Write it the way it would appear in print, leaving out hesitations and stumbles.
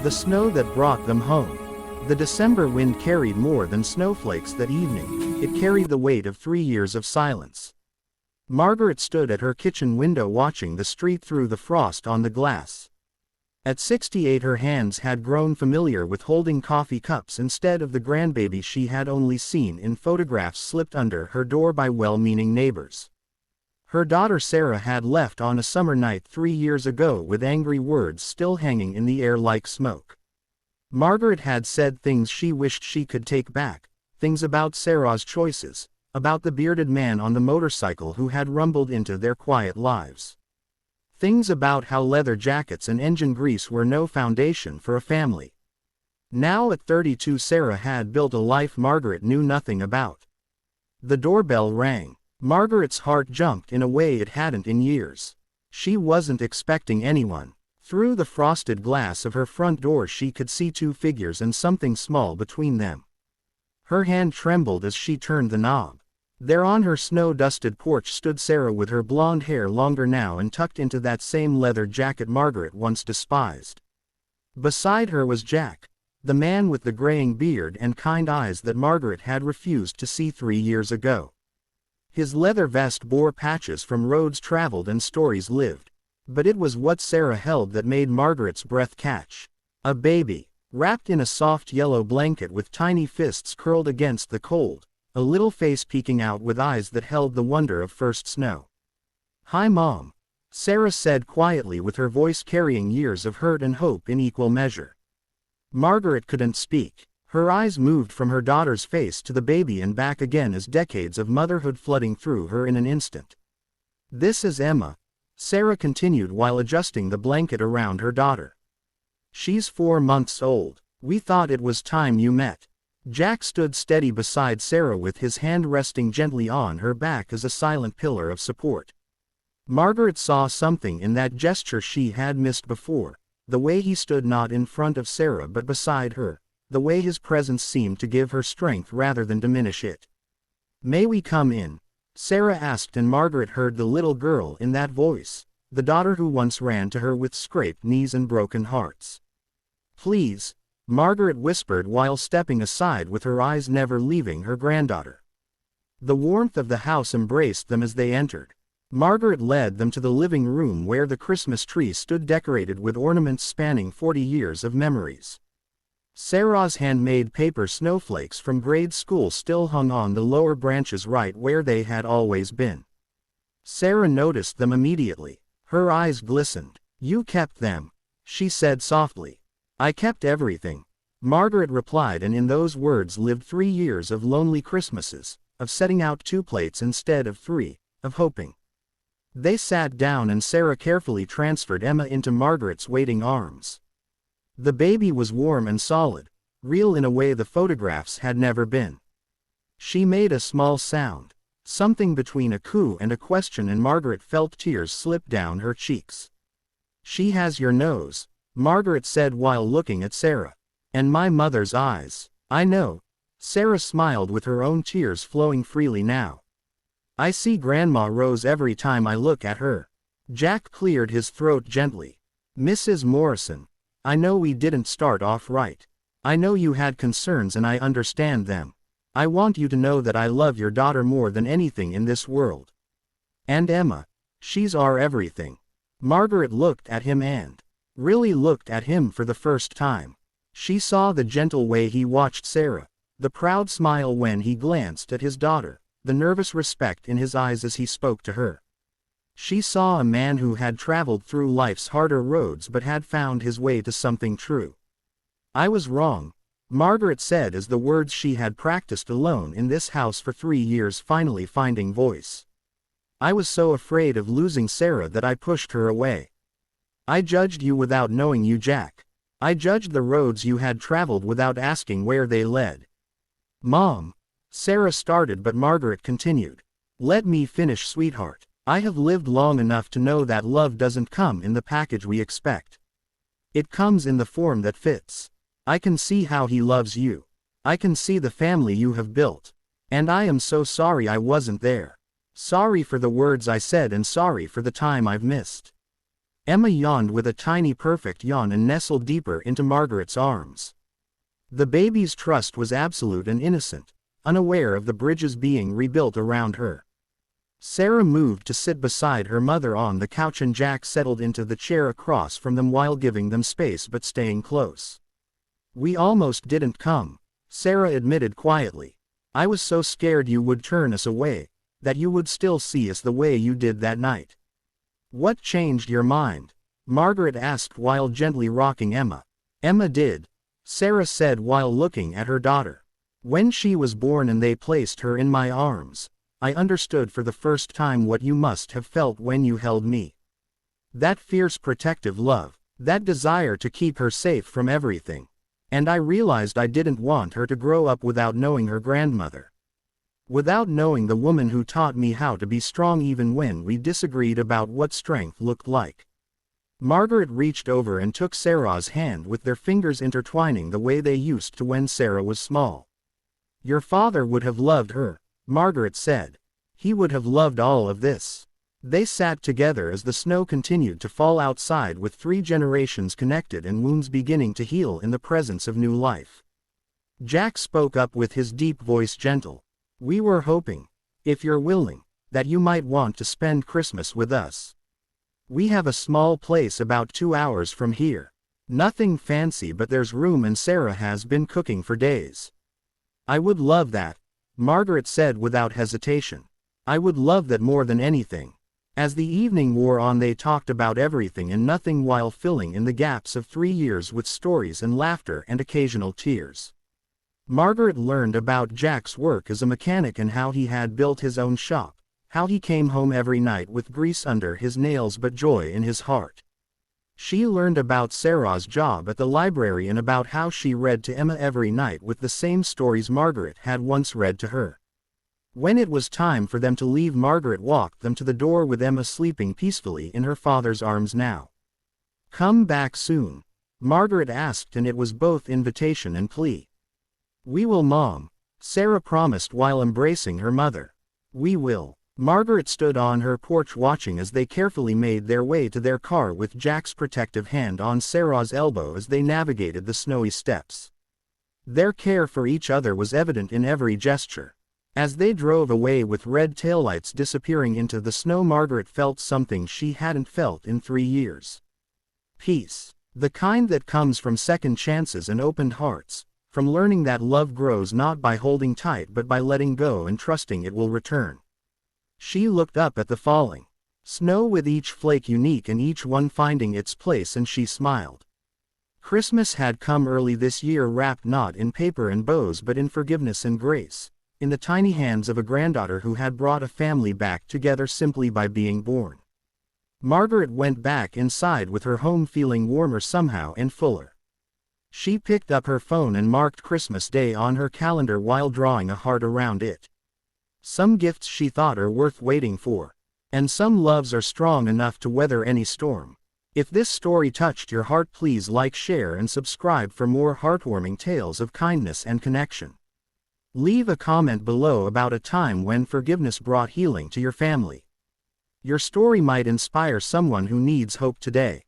The snow that brought them home. The December wind carried more than snowflakes that evening, it carried the weight of 3 years of silence. Margaret stood at her kitchen window watching the street through the frost on the glass. At 68 her hands had grown familiar with holding coffee cups instead of the grandbaby she had only seen in photographs slipped under her door by well-meaning neighbors. Her daughter Sarah had left on a summer night 3 years ago with angry words still hanging in the air like smoke. Margaret had said things she wished she could take back, things about Sarah's choices, about the bearded man on the motorcycle who had rumbled into their quiet lives. Things about how leather jackets and engine grease were no foundation for a family. Now at 32 Sarah had built a life Margaret knew nothing about. The doorbell rang. Margaret's heart jumped in a way it hadn't in years. She wasn't expecting anyone. Through the frosted glass of her front door she could see 2 figures and something small between them. Her hand trembled as she turned the knob. There on her snow-dusted porch stood Sarah with her blonde hair longer now and tucked into that same leather jacket Margaret once despised. Beside her was Jack, the man with the graying beard and kind eyes that Margaret had refused to see 3 years ago. His leather vest bore patches from roads traveled and stories lived. But it was what Sarah held that made Margaret's breath catch. A baby, wrapped in a soft yellow blanket with tiny fists curled against the cold, a little face peeking out with eyes that held the wonder of first snow. "Hi Mom," Sarah said quietly with her voice carrying years of hurt and hope in equal measure. Margaret couldn't speak. Her eyes moved from her daughter's face to the baby and back again as decades of motherhood flooding through her in an instant. "This is Emma," Sarah continued while adjusting the blanket around her daughter. "She's 4 months old. We thought it was time you met." Jack stood steady beside Sarah with his hand resting gently on her back as a silent pillar of support. Margaret saw something in that gesture she had missed before, the way he stood not in front of Sarah but beside her. The way his presence seemed to give her strength rather than diminish it. "May we come in?" Sarah asked, and Margaret heard the little girl in that voice, the daughter who once ran to her with scraped knees and broken hearts. "Please," Margaret whispered while stepping aside with her eyes never leaving her granddaughter. The warmth of the house embraced them as they entered. Margaret led them to the living room where the Christmas tree stood decorated with ornaments spanning 40 years of memories. Sarah's handmade paper snowflakes from grade school still hung on the lower branches right where they had always been. Sarah noticed them immediately. Her eyes glistened. "You kept them," she said softly. "I kept everything," Margaret replied, and in those words lived 3 years of lonely Christmases, of setting out 2 plates instead of 3, of hoping. They sat down and Sarah carefully transferred Emma into Margaret's waiting arms. The baby was warm and solid, real in a way the photographs had never been. She made a small sound, something between a coo and a question, and Margaret felt tears slip down her cheeks. "She has your nose," Margaret said while looking at Sarah. "And my mother's eyes." "I know." Sarah smiled with her own tears flowing freely now. "I see Grandma Rose every time I look at her." Jack cleared his throat gently. "Mrs. Morrison, I know we didn't start off right. I know you had concerns and I understand them. I want you to know that I love your daughter more than anything in this world. And Emma, she's our everything." Margaret looked at him and really looked at him for the first time. She saw the gentle way he watched Sarah, the proud smile when he glanced at his daughter, the nervous respect in his eyes as he spoke to her. She saw a man who had traveled through life's harder roads but had found his way to something true. "I was wrong," Margaret said as the words she had practiced alone in this house for 3 years finally finding voice. "I was so afraid of losing Sarah that I pushed her away. I judged you without knowing you, Jack. I judged the roads you had traveled without asking where they led." "Mom," Sarah started, but Margaret continued. "Let me finish, sweetheart. I have lived long enough to know that love doesn't come in the package we expect. It comes in the form that fits. I can see how he loves you. I can see the family you have built. And I am so sorry I wasn't there. Sorry for the words I said and sorry for the time I've missed." Emma yawned with a tiny perfect yawn and nestled deeper into Margaret's arms. The baby's trust was absolute and innocent, unaware of the bridges being rebuilt around her. Sarah moved to sit beside her mother on the couch and Jack settled into the chair across from them while giving them space but staying close. "We almost didn't come," Sarah admitted quietly. "I was so scared you would turn us away, that you would still see us the way you did that night." "What changed your mind?" Margaret asked while gently rocking Emma. "Emma did," Sarah said while looking at her daughter. "When she was born and they placed her in my arms, I understood for the first time what you must have felt when you held me. That fierce protective love, that desire to keep her safe from everything. And I realized I didn't want her to grow up without knowing her grandmother. Without knowing the woman who taught me how to be strong even when we disagreed about what strength looked like." Margaret reached over and took Sarah's hand with their fingers intertwining the way they used to when Sarah was small. "Your father would have loved her," Margaret said. "He would have loved all of this." They sat together as the snow continued to fall outside with 3 generations connected and wounds beginning to heal in the presence of new life. Jack spoke up with his deep voice gentle. "We were hoping, if you're willing, that you might want to spend Christmas with us. We have a small place about 2 hours from here. Nothing fancy but there's room and Sarah has been cooking for days." "I would love that," Margaret said without hesitation. "I would love that more than anything." As the evening wore on they talked about everything and nothing while filling in the gaps of 3 years with stories and laughter and occasional tears. Margaret learned about Jack's work as a mechanic and how he had built his own shop, how he came home every night with grease under his nails but joy in his heart. She learned about Sarah's job at the library and about how she read to Emma every night with the same stories Margaret had once read to her. When it was time for them to leave, Margaret walked them to the door with Emma sleeping peacefully in her father's arms now. "Come back soon," Margaret asked, and it was both invitation and plea. "We will, Mom," Sarah promised while embracing her mother. "We will." Margaret stood on her porch watching as they carefully made their way to their car with Jack's protective hand on Sarah's elbow as they navigated the snowy steps. Their care for each other was evident in every gesture. As they drove away with red taillights disappearing into the snow, Margaret felt something she hadn't felt in 3 years. Peace. The kind that comes from second chances and opened hearts, from learning that love grows not by holding tight but by letting go and trusting it will return. She looked up at the falling snow with each flake unique and each one finding its place, and she smiled. Christmas had come early this year, wrapped not in paper and bows but in forgiveness and grace, in the tiny hands of a granddaughter who had brought a family back together simply by being born. Margaret went back inside with her home feeling warmer somehow and fuller. She picked up her phone and marked Christmas Day on her calendar while drawing a heart around it. Some gifts she thought are worth waiting for, and some loves are strong enough to weather any storm. If this story touched your heart, please like, share and subscribe for more heartwarming tales of kindness and connection. Leave a comment below about a time when forgiveness brought healing to your family. Your story might inspire someone who needs hope today.